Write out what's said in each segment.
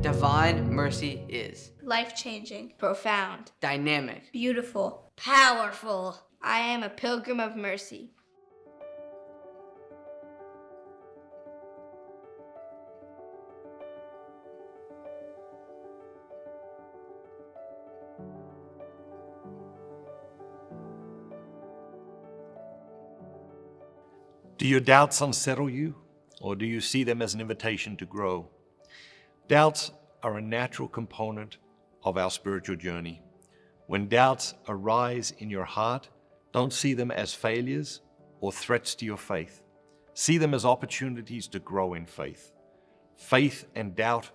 Divine mercy is life-changing, profound, dynamic, beautiful, powerful. I am a pilgrim of mercy. Do your doubts unsettle you, or do you see them as an invitation to grow? Doubts are a natural component of our spiritual journey. When doubts arise in your heart, don't see them as failures or threats to your faith. See them as opportunities to grow in faith. Faith and doubt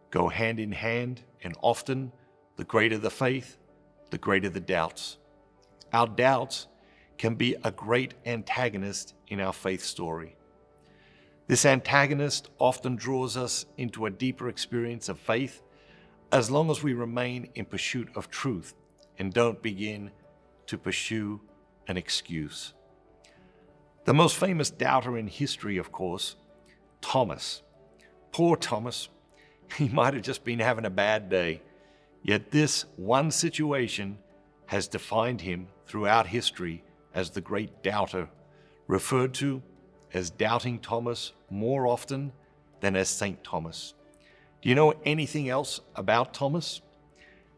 go hand in hand, and often the greater the faith, the greater the doubts. Our doubts can be a great antagonist in our faith story. This antagonist often draws us into a deeper experience of faith as long as we remain in pursuit of truth and don't begin to pursue an excuse. The most famous doubter in history, of course, Thomas. Poor Thomas. He might have just been having a bad day, yet this one situation has defined him throughout history as the great doubter, referred to as Doubting Thomas more often than as Saint Thomas. Do you know anything else about Thomas?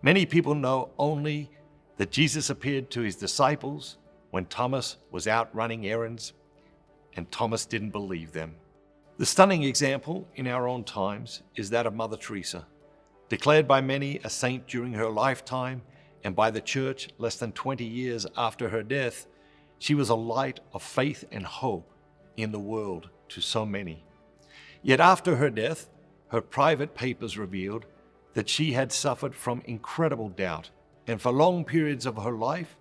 Many people know only that Jesus appeared to his disciples when Thomas was out running errands, and Thomas didn't believe them. The stunning example in our own times is that of Mother Teresa, declared by many a saint during her lifetime, and by the Church less than 20 years after her death. She was a light of faith and hope in the world to so many. Yet after her death, her private papers revealed that she had suffered from incredible doubt, and for long periods of her life,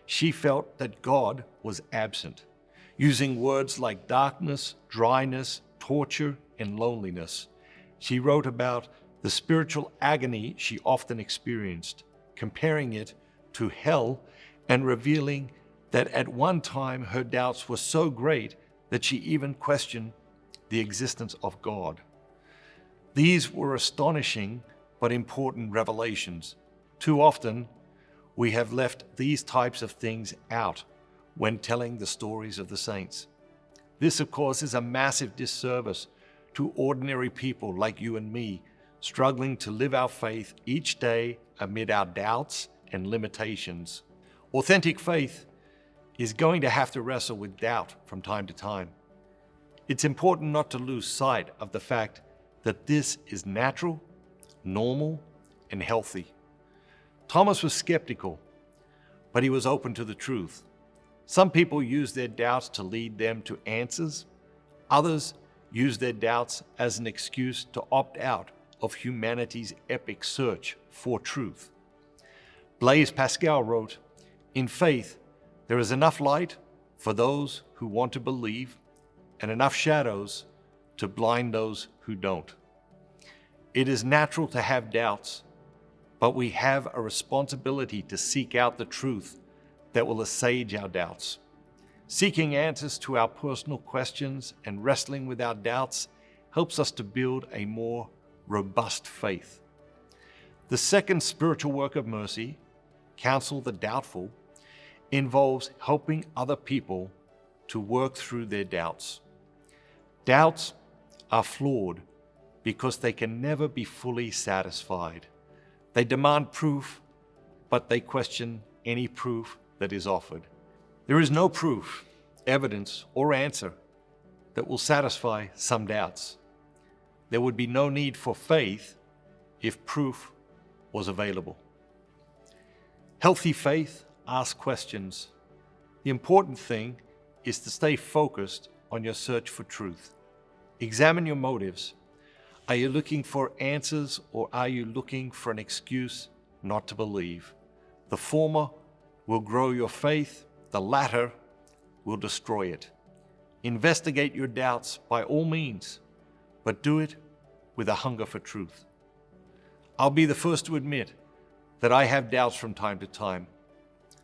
she felt that God was absent, using words like darkness, dryness, torture, and loneliness. She wrote about the spiritual agony she often experienced, comparing it to hell and revealing that at one time her doubts were so great that she even questioned the existence of God. These were astonishing but important revelations. Too often, we have left these types of things out when telling the stories of the saints. This, of course, is a massive disservice to ordinary people like you and me, struggling to live our faith each day amid our doubts and limitations. Authentic faith is going to have to wrestle with doubt from time to time. It's important not to lose sight of the fact that this is natural, normal, and healthy. Thomas was skeptical, but he was open to the truth. Some people use their doubts to lead them to answers. Others use their doubts as an excuse to opt out of humanity's epic search for truth. Blaise Pascal wrote, "In faith, there is enough light for those who want to believe and enough shadows to blind those who don't." It is natural to have doubts, but we have a responsibility to seek out the truth that will assuage our doubts. Seeking answers to our personal questions and wrestling with our doubts helps us to build a more robust faith. The second spiritual work of mercy, Counsel the Doubtful, involves helping other people to work through their doubts. Doubts are flawed because they can never be fully satisfied. They demand proof, but they question any proof that is offered. There is no proof, evidence, or answer that will satisfy some doubts. There would be no need for faith if proof was available. Healthy faith asks questions. The important thing is to stay focused on your search for truth. Examine your motives. Are you looking for answers, or are you looking for an excuse not to believe? The former will grow your faith, the latter will destroy it. Investigate your doubts by all means, but do it with a hunger for truth. I'll be the first to admit that I have doubts from time to time.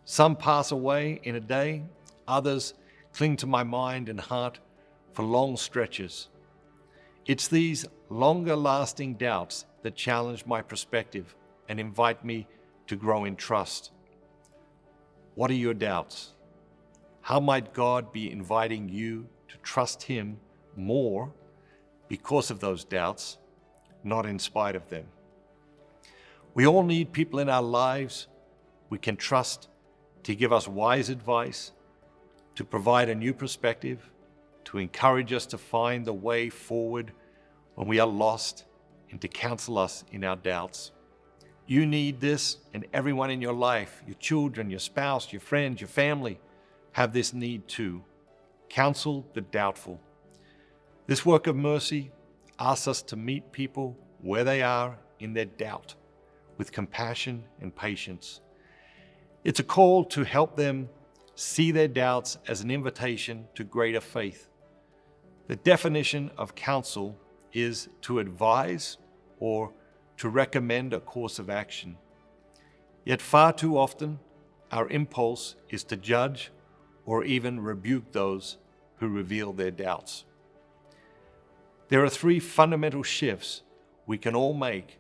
Some pass away in a day, others cling to my mind and heart for long stretches. It's these longer-lasting doubts that challenge my perspective and invite me to grow in trust. What are your doubts? How might God be inviting you to trust Him more because of those doubts, not in spite of them? We all need people in our lives we can trust to give us wise advice, to provide a new perspective, to encourage us to find the way forward when we are lost, and to counsel us in our doubts. You need this, and everyone in your life, your children, your spouse, your friends, your family, have this need too. Counsel the doubtful. This work of mercy asks us to meet people where they are in their doubt, with compassion and patience. It's a call to help them see their doubts as an invitation to greater faith. The definition of counsel is to advise or to recommend a course of action. Yet far too often, our impulse is to judge or even rebuke those who reveal their doubts. There are 3 fundamental shifts we can all make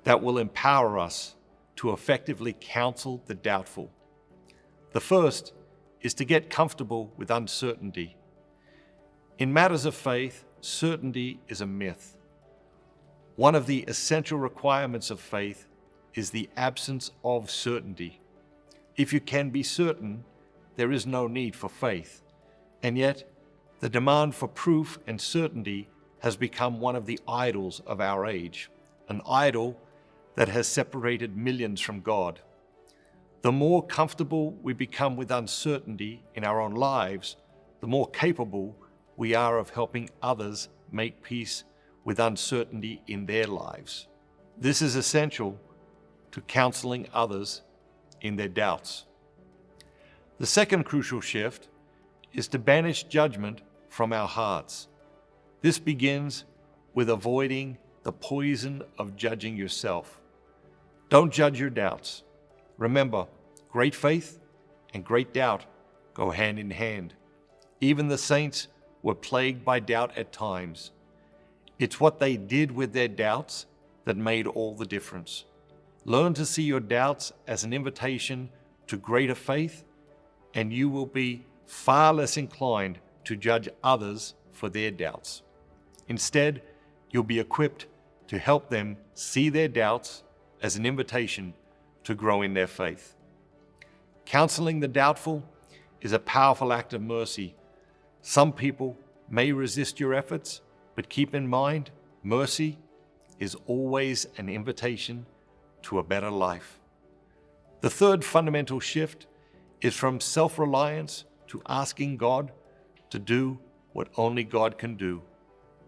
that will empower us to effectively counsel the doubtful. The first is to get comfortable with uncertainty. In matters of faith, certainty is a myth. One of the essential requirements of faith is the absence of certainty. If you can be certain, there is no need for faith. And yet, the demand for proof and certainty has become one of the idols of our age, an idol that has separated millions from God. The more comfortable we become with uncertainty in our own lives, the more capable we are of helping others make peace with uncertainty in their lives. This is essential to counseling others in their doubts. The second crucial shift is to banish judgment from our hearts. This begins with avoiding the poison of judging yourself. Don't judge your doubts. Remember, great faith and great doubt go hand in hand. Even the saints were plagued by doubt at times. It's what they did with their doubts that made all the difference. Learn to see your doubts as an invitation to greater faith, and you will be far less inclined to judge others for their doubts. Instead, you'll be equipped to help them see their doubts as an invitation to grow in their faith. Counseling the doubtful is a powerful act of mercy. Some people may resist your efforts, but keep in mind, mercy is always an invitation to a better life. The third fundamental shift is from self-reliance to asking God to do what only God can do.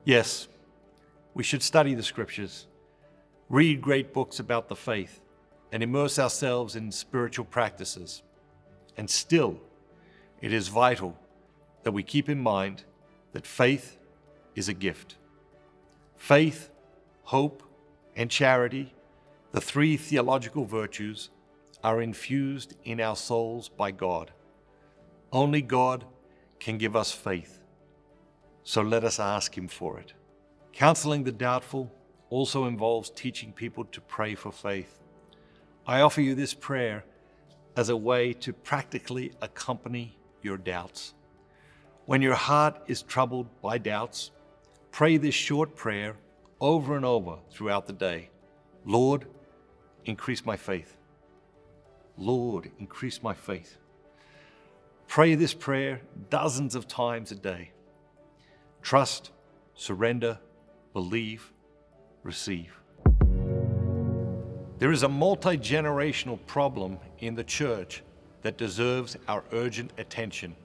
Yes, we should study the scriptures, read great books about the faith, and immerse ourselves in spiritual practices. And still, it is vital that we keep in mind that faith is a gift. Faith, hope, and charity, the 3 theological virtues, are infused in our souls by God. Only God can give us faith, so let us ask Him for it. Counseling the doubtful also involves teaching people to pray for faith. I offer you this prayer as a way to practically accompany your doubts. When your heart is troubled by doubts, pray this short prayer over and over throughout the day. Lord, increase my faith. Lord, increase my faith. Pray this prayer dozens of times a day. Trust, surrender, believe, receive. There is a multi-generational problem in the church that deserves our urgent attention.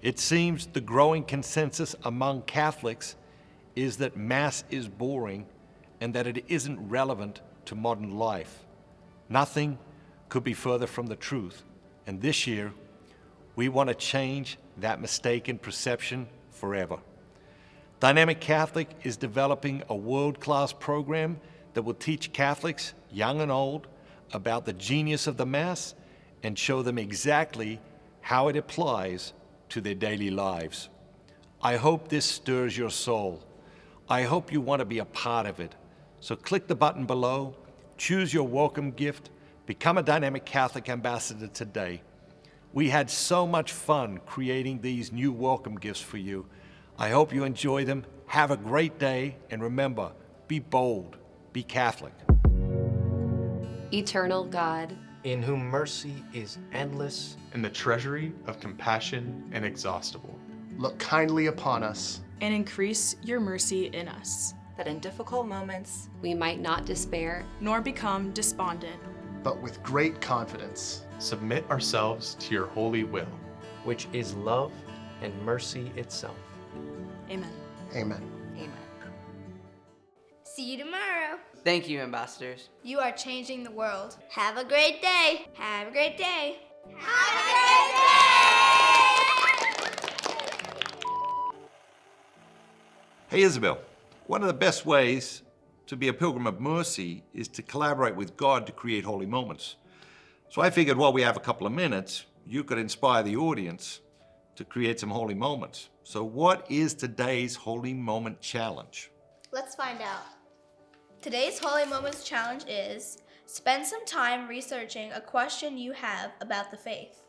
It seems the growing consensus among Catholics is that Mass is boring and that it isn't relevant to modern life. Nothing could be further from the truth, and this year, we want to change that mistaken perception forever. Dynamic Catholic is developing a world-class program that will teach Catholics, young and old, about the genius of the Mass and show them exactly how it applies to their daily lives. I hope this stirs your soul. I hope you want to be a part of it. So click the button below, choose your welcome gift, become a Dynamic Catholic Ambassador today. We had so much fun creating these new welcome gifts for you. I hope you enjoy them. Have a great day, and remember, be bold, be Catholic. Eternal God, in whom mercy is endless, and the treasury of compassion inexhaustible. Look kindly upon us, and increase your mercy in us, that in difficult moments we might not despair, nor become despondent, but with great confidence submit ourselves to your holy will, which is love and mercy itself. Amen. Amen. Amen. See you tomorrow. Thank you, ambassadors. You are changing the world. Have a great day. Have a great day. Have a great day. Hey, Isabel, one of the best ways to be a pilgrim of mercy is to collaborate with God to create holy moments. So I figured while we have a couple of minutes, you could inspire the audience to create some holy moments. So what is today's Holy Moment Challenge? Let's find out. Today's Holy Moments Challenge is spend some time researching a question you have about the faith.